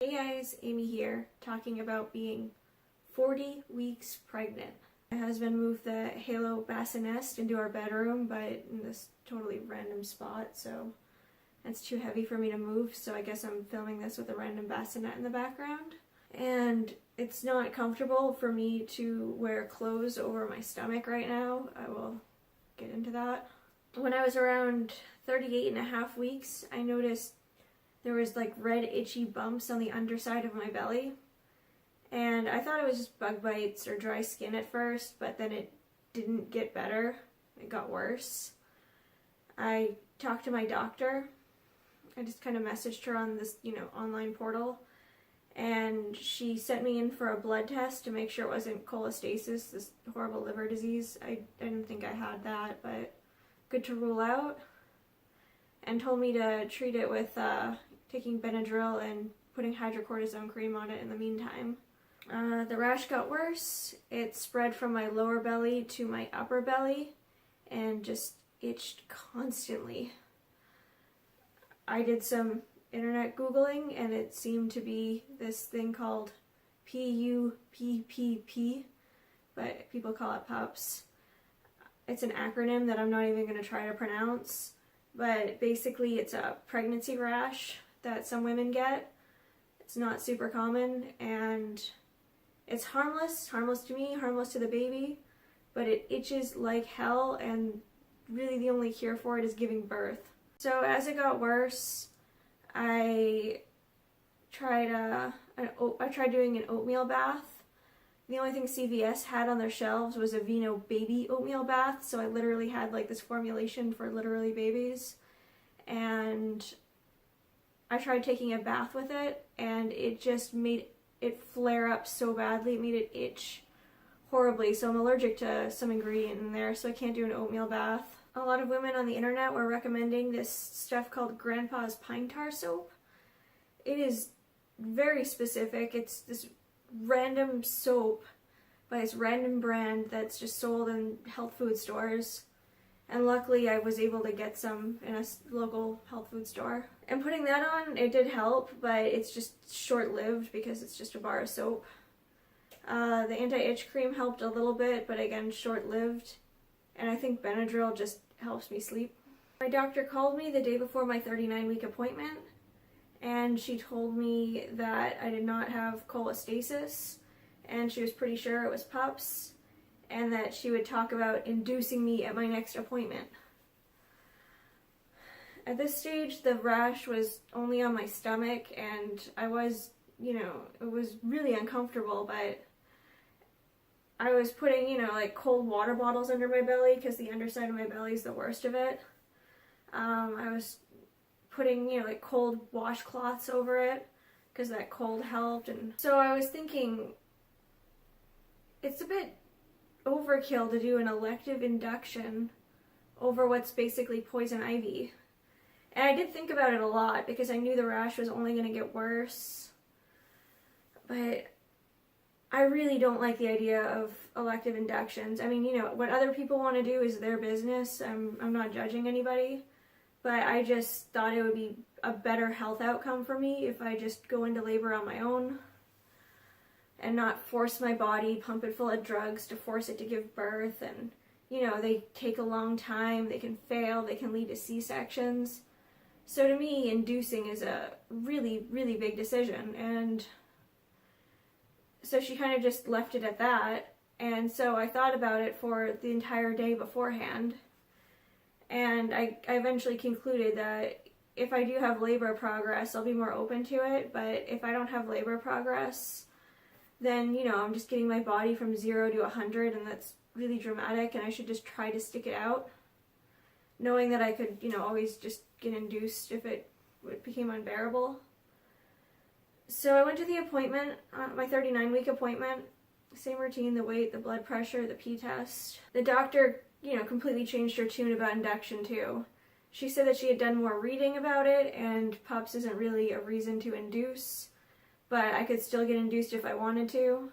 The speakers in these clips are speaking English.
Hey guys, Amy here, talking about being 40 weeks pregnant. My husband moved the Halo bassinet into our bedroom, but in this totally random spot, so it's too heavy for me to move, so I guess I'm filming this with a random bassinet in the background. And it's not comfortable for me to wear clothes over my stomach right now. I will get into that. When I was around 38.5 weeks, I noticed there was like red itchy bumps on the underside of my belly, and I thought it was just bug bites or dry skin at first, but then it didn't get better, it got worse. I talked to my doctor. I just kind of messaged her on this, online portal, and she sent me in for a blood test to make sure it wasn't cholestasis, this horrible liver disease. I didn't think I had that, but good to rule out, and told me to treat it with taking Benadryl and putting hydrocortisone cream on it in the meantime. The rash got worse. It spread from my lower belly to my upper belly and just itched constantly. I did some internet Googling and it seemed to be this thing called PUPPP, but people call it PUPPs. It's an acronym that I'm not even going to try to pronounce, but basically it's a pregnancy rash that some women get. It's not super common, and it's harmless to me, harmless to the baby, but it itches like hell, and really the only cure for it is giving birth. So as it got worse, I tried doing an oatmeal bath. The only thing CVS had on their shelves was a Vino baby oatmeal bath, so I literally had like this formulation for literally babies, and I tried taking a bath with it, and it just made it flare up so badly. It made it itch horribly, so I'm allergic to some ingredient in there, so I can't do an oatmeal bath. A lot of women on the internet were recommending this stuff called Grandpa's Pine Tar Soap. It is very specific. It's this random soap by this random brand that's just sold in health food stores. And luckily I was able to get some in a local health food store. And putting that on, it did help, but it's just short-lived because it's just a bar of soap. The anti-itch cream helped a little bit, but again, short-lived. And I think Benadryl just helps me sleep. My doctor called me the day before my 39-week appointment, and she told me that I did not have cholestasis, and she was pretty sure it was PUPPs, and that she would talk about inducing me at my next appointment. At this stage, the rash was only on my stomach, and I was, it was really uncomfortable, but I was putting, like cold water bottles under my belly because the underside of my belly is the worst of it. I was putting, like cold washcloths over it because that cold helped, and so I was thinking, it's a bit overkill to do an elective induction over what's basically poison ivy. And I did think about it a lot because I knew the rash was only going to get worse. But I really don't like the idea of elective inductions. I mean, what other people want to do is their business. I'm not judging anybody. But I just thought it would be a better health outcome for me if I just go into labor on my own and not force my body, pump it full of drugs to force it to give birth. And, they take a long time, they can fail, they can lead to C-sections. So to me, inducing is a really, really big decision. And so she kind of just left it at that. And so I thought about it for the entire day beforehand. And I eventually concluded that if I do have labor progress, I'll be more open to it. But if I don't have labor progress, then, I'm just getting my body from 0 to 100, and that's really dramatic, and I should just try to stick it out, knowing that I could, always just get induced if it became unbearable. So I went to the appointment, my 39-week appointment, same routine, the weight, the blood pressure, the pee test. The doctor, completely changed her tune about induction too. She said that she had done more reading about it, and PUPPs isn't really a reason to induce, but I could still get induced if I wanted to,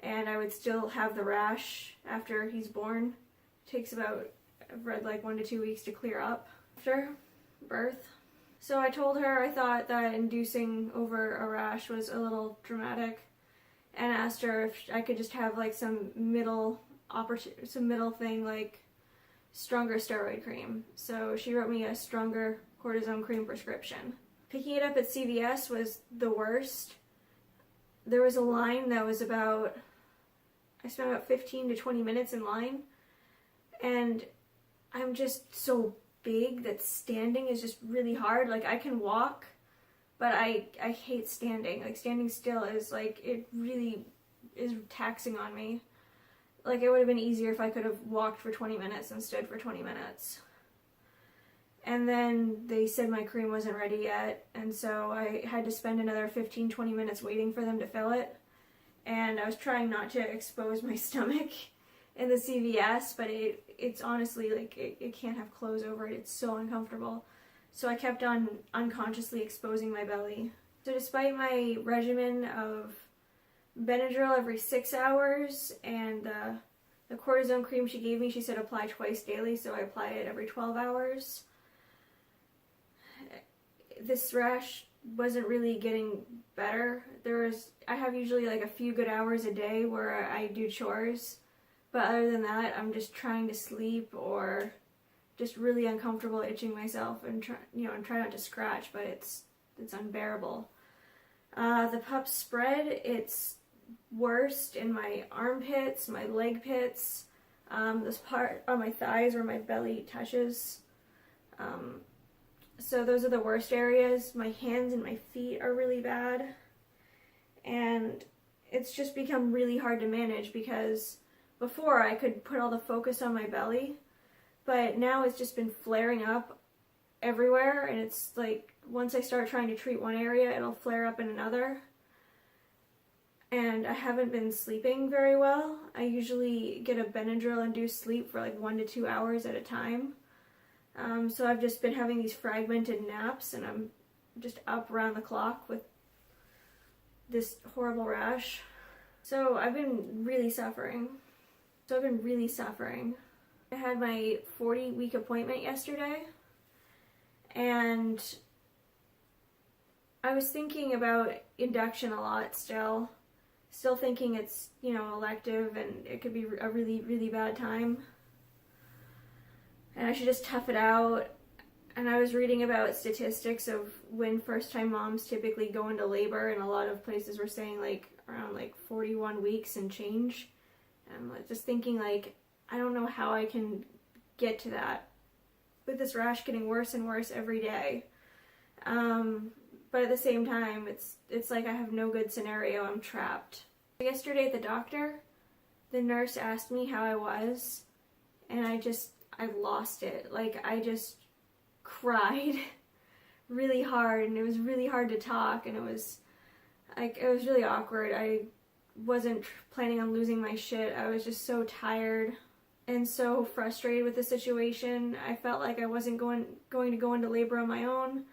and I would still have the rash after he's born. It takes about, I've read, like 1 to 2 weeks to clear up after birth. So I told her I thought that inducing over a rash was a little dramatic, and asked her if I could just have like some middle thing, like stronger steroid cream. So she wrote me a stronger cortisone cream prescription. Picking it up at CVS was the worst. There was a line that was I spent about 15 to 20 minutes in line, and I'm just so big that standing is just really hard. Like, I can walk, but I hate standing. Like, standing still is like, it really is taxing on me. Like, it would have been easier if I could have walked for 20 minutes and stood for 20 minutes. And then they said my cream wasn't ready yet, and so I had to spend another 15-20 minutes waiting for them to fill it. And I was trying not to expose my stomach in the CVS, but it's honestly, like, it can't have clothes over it. It's so uncomfortable. So I kept on unconsciously exposing my belly. So despite my regimen of Benadryl every 6 hours and the cortisone cream she gave me, she said apply twice daily, so I apply it every 12 hours. This rash wasn't really getting better. I have usually like a few good hours a day where I do chores, but other than that, I'm just trying to sleep or just really uncomfortable itching myself and try not to scratch, but it's unbearable. The PUPPP spread, it's worst in my armpits, my leg pits, this part on my thighs where my belly touches. So those are the worst areas. My hands and my feet are really bad. And it's just become really hard to manage because before I could put all the focus on my belly, but now it's just been flaring up everywhere, and it's like once I start trying to treat one area, it'll flare up in another. And I haven't been sleeping very well. I usually get a Benadryl-induced sleep for like 1 to 2 hours at a time. So I've just been having these fragmented naps, and I'm just up around the clock with this horrible rash. So I've been really suffering. I had my 40-week appointment yesterday, and I was thinking about induction a lot still thinking it's, elective and it could be a really, really bad time. And I should just tough it out. And I was reading about statistics of when first-time moms typically go into labor, and a lot of places were saying like around like 41 weeks and change. And I'm just thinking like, I don't know how I can get to that with this rash getting worse and worse every day. But at the same time, it's like I have no good scenario. I'm trapped. Yesterday at the doctor, the nurse asked me how I was, and I lost it. Like, I just cried really hard, and it was really hard to talk, and it was really awkward. I wasn't planning on losing my shit. I was just so tired and so frustrated with the situation. I felt like I wasn't going to go into labor on my own.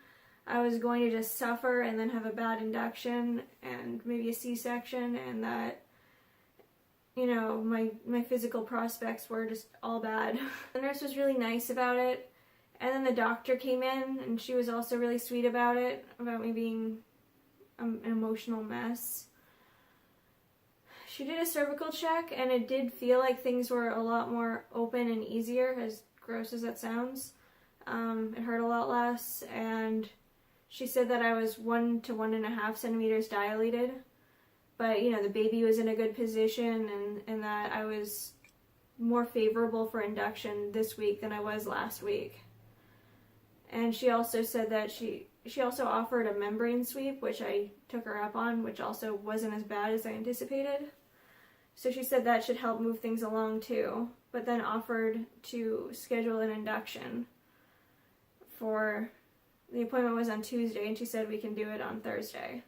I was going to just suffer and then have a bad induction and maybe a C-section, and that, my physical prospects were just all bad. The nurse was really nice about it, and then the doctor came in, and she was also really sweet about it, about me being an emotional mess. She did a cervical check, and it did feel like things were a lot more open and easier, as gross as that sounds. It hurt a lot less, and she said that I was 1 to 1.5 centimeters dilated, but, the baby was in a good position, and that I was more favorable for induction this week than I was last week. And she also said that she also offered a membrane sweep, which I took her up on, which also wasn't as bad as I anticipated. So she said that should help move things along too, but then offered to schedule an induction the appointment was on Tuesday, and she said we can do it on Thursday.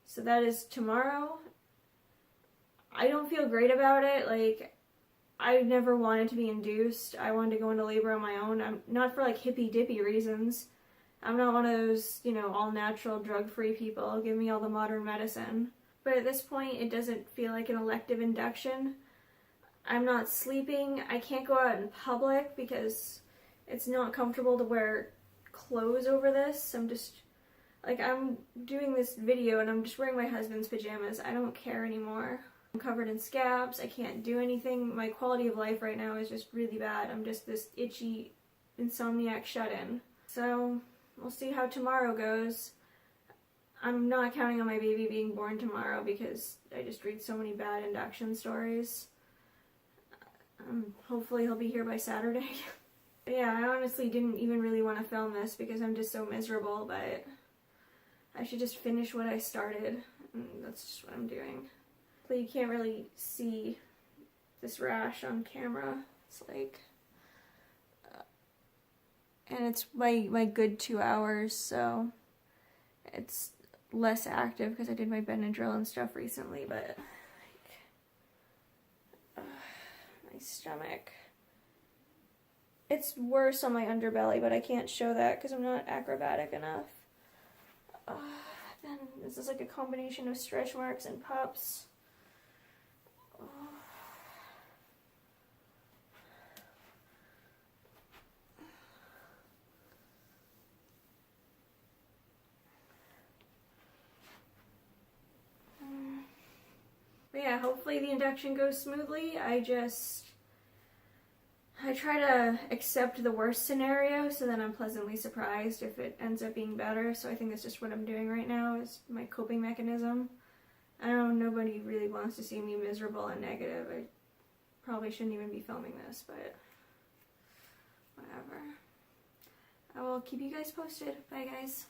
So that is tomorrow. I don't feel great about it. Like, I never wanted to be induced. I wanted to go into labor on my own. I'm not for like hippy-dippy reasons. I'm not one of those, all natural, drug-free people. Give me all the modern medicine. But at this point, it doesn't feel like an elective induction. I'm not sleeping. I can't go out in public because it's not comfortable to wear clothes over this. I'm just, like, I'm doing this video and I'm just wearing my husband's pajamas. I don't care anymore. I'm covered in scabs. I can't do anything. My quality of life right now is just really bad. I'm just this itchy insomniac shut-in. So we'll see how tomorrow goes. I'm not counting on my baby being born tomorrow because I just read so many bad induction stories. Hopefully he'll be here by Saturday. Yeah, I honestly didn't even really want to film this because I'm just so miserable, but I should just finish what I started, and that's just what I'm doing. But you can't really see this rash on camera. It's like, and it's my good 2 hours, so it's less active because I did my Benadryl and stuff recently, but like, my stomach. It's worse on my underbelly, but I can't show that because I'm not acrobatic enough. Then this is like a combination of stretch marks and pups. But yeah, hopefully the induction goes smoothly. I try to accept the worst scenario so then I'm pleasantly surprised if it ends up being better. So I think that's just what I'm doing right now, is my coping mechanism. I know nobody really wants to see me miserable and negative. I probably shouldn't even be filming this, but whatever. I will keep you guys posted. Bye guys.